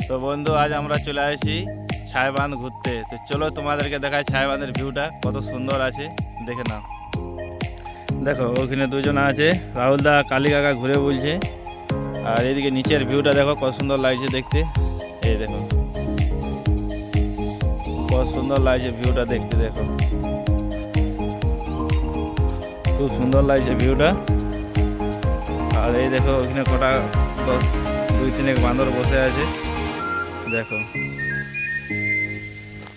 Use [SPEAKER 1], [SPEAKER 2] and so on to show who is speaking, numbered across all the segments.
[SPEAKER 1] তো বন্ধু আজ আমরা চলে আসি ছায়াবাঁধ ঘুরতে। তো চলো তোমাদেরকে দেখাই ছায়াবাঁধের ভিউটা কত সুন্দর আছে, দেখে নাও। দেখো ওখানে দুজন আছে, রাহুল দা কালী কাকা ঘুরে বলছে। আর এদিকে নিচের ভিউটা দেখো কত সুন্দর লাগছে দেখতে। এই দেখো কত সুন্দর লাগছে ভিউটা দেখতে, দেখো খুব সুন্দর লাগছে ভিউটা। আর এই দেখো ওখানে কটা দুই তিনেক বান্দর বসে আছে, দেখো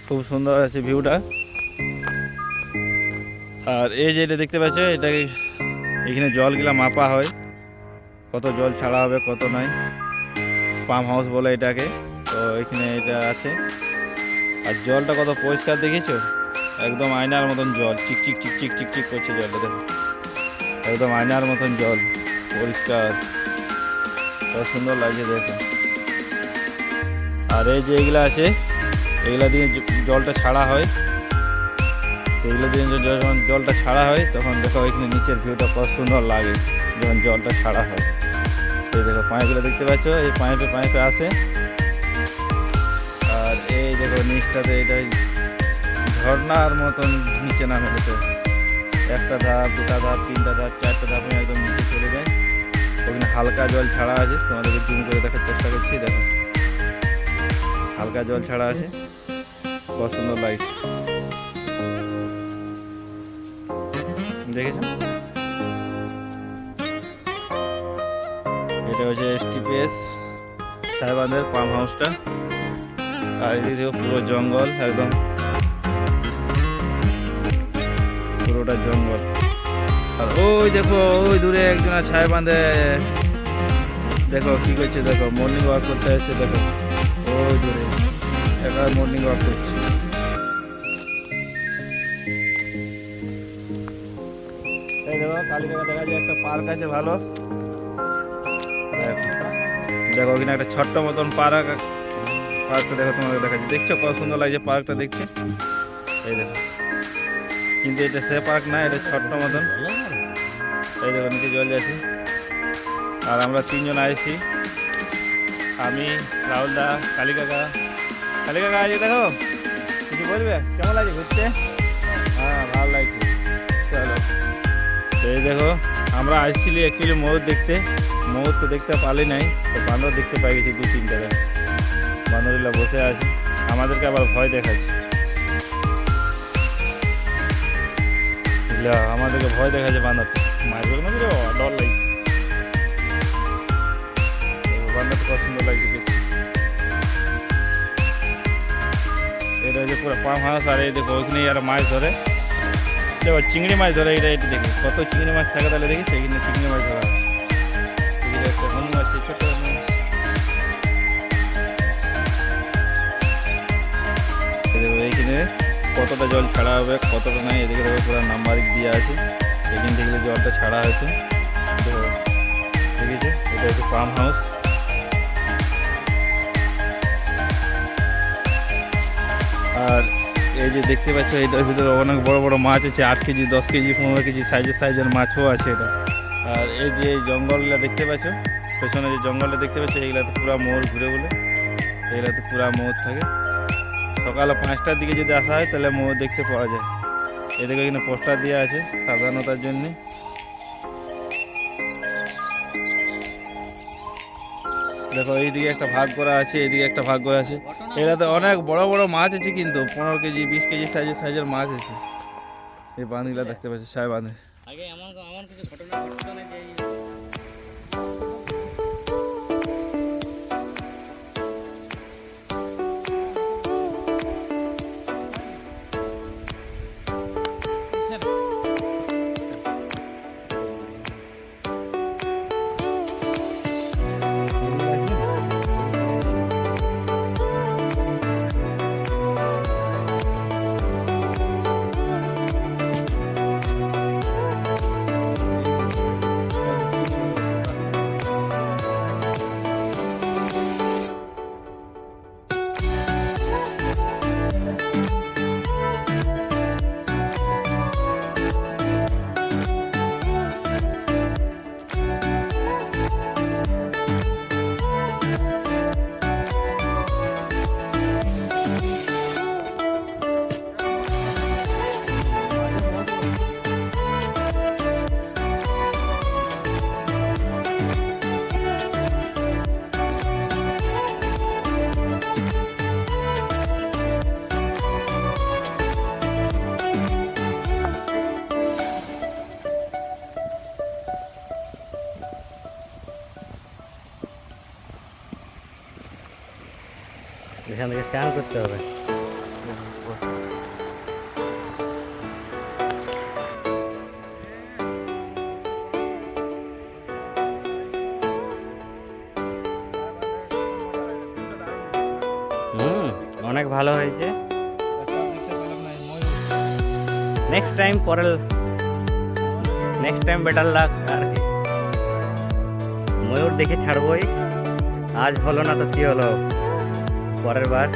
[SPEAKER 1] খুব সুন্দর আছে ভিউটা। আর এই যে এটা দেখতে পাচ্ছ, এটা এখানে জলগুলা মাপা হয়, কত জল ছাড়া হবে কত নাই, পাম্প হাউস বলে এটাকে। তো এখানে এটা আছে। আর জলটা কত পরিষ্কার দেখেছো, একদম আয়নার মতন জল, চিকচিক চিকচিক চিকচিক করছে জলটা, দেখো একদম আয়নার মতন জল, পরিষ্কার, কত সুন্দর লাগছে দেখো। আর এই যে এগুলা আছে, এগুলা দিয়ে জলটা ছাড়া হয়। তো এগুলো দিয়ে যখন জলটা ছাড়া হয় তখন দেখো এখানে নিচের ভিউটা কত সুন্দর লাগে যখন জলটা ছাড়া হয়। এই দেখো পাইপগুলো দেখতে পাচ্ছ, এই পাইপে পাইপে আসে। আর এই দেখো নিচটাতে এটা ঝর্ণার মতন নিচে নামে, দেখো একটা ধাপ, দুটা ধাপ, তিনটা ধাপ, চারটা ধাপ একদম নিচে চলে যায়। ওখানে হালকা জল ছাড়া আছে, তোমাদেরকে জুম করে দেখার চেষ্টা করছি, দেখো হালকা জল ছাড়া আছে, কত সুন্দর লাগছে দেখেছো। এটা হচ্ছে STPS ছায়াবাঁধের পাম্প হাউসটা। আর এদিকে পুরো জঙ্গল, একদম পুরোটা জঙ্গল। আর ওই দেখো ওই দূরে একজন ছায়াবাঁধে দেখো কি করছে, দেখো মর্নিং ওয়াক করতে হচ্ছে, দেখো ওই দূরে এবার মর্নিং ওয়াক করছে। এই দেখো কালীঘাটে দেখা যায় একটা পার্ক আছে ভালো, দেখো ওখানে একটা ছোট্ট মতন পার্কটা দেখো তোমাকে দেখাচ্ছি, দেখছো কত সুন্দর লাগছে পার্কটা দেখতে। এই দেখো কিন্তু এটা সে পার্ক না, এটা ছোট্ট মতন। এই দেখো নিচে জল যাচ্ছে। আর আমরা তিনজন আসছি, আমি, রাহুল দা, কালী কাকা আছে, দেখো কিছু বলবে কেমন লাগছে ঘুরতে? হ্যাঁ ভালো লাগছে, চলো। এই দেখো আমরা আসছিলি অ্যাকচুয়ালি ময়ূর দেখতে, ময়ূর তো দেখতে পারি নাই, তো বান্দর দেখতে পাই গেছি দু তিনটা, বান্দরগুলো বসে আছে, আমাদেরকে আবার ভয় দেখাচ্ছে, আমাদেরকে ভয় দেখাচ্ছে বান্দরটা, মারবে না রে, ডর লাগছে। বান্দরটা কত সুন্দর লাগছে দেখতে। এটা হচ্ছে পুরো পাম্প হাউস। আর এই দেখো ওইখানে আর মাছ ধরে, দেখো চিংড়ি মাছ ধরে, এটা দেখি কত চিংড়ি মাছ থাকে, তাহলে দেখি এখানে চিংড়ি মাছ ধরা একটা হনু আছে, ছোট এইখানে কতটা জল ছাড়া হবে কতটা নাই, এদিকে দেখো পুরো নাম্বারিং দিয়ে আছে, এখান থেকে জলটা ছাড়া হয়েছে, দেখেছো এটা হচ্ছে পাম্প হাউস। আর এই যে দেখতে পাচ্ছ এটার ভিতরে অনেক বড় বড় মাছ আছে, 8 কেজি 10 কেজি 15 কেজি সাইজের মাছও আছে এটা। আর এই যে জঙ্গলগুলো দেখতে পাচ্ছ, পেছনে যে জঙ্গলটা দেখতে পাচ্ছ, এইগুলাতে পুরো ময়ূর ঘুরে বলে, এইগুলাতে পুরো ময়ূর থাকে। সকালে 5টার দিকে যদি আসা হয় তাহলে ময়ূর দেখতে পাওয়া যায়। এদিকে এখানে পোস্টার দেওয়া আছে সাবধানতার জন্যে। দেখো এইদিকে একটা ভাগ করা আছে, এইদিকে একটা ভাগ করা আছে, এটাতে অনেক বড় বড় মাছ আছে, কিন্তু 15 কেজি 20 কেজি সাইজের মাছ আছে এই বাঁধগুলা দেখতে পাচ্ছি ছায়াবাঁধে।
[SPEAKER 2] আগে এমন এমন কিছু ঘটনা ঘটতো না যে
[SPEAKER 3] এখান থেকে চান করতে হবে। অনেক ভালো হয়েছে। নেক্সট টাইম বেটার লাক আর কি। ময়ূর দেখে ছাড়বই, আজ হলো না তো কি হলো, পরের বার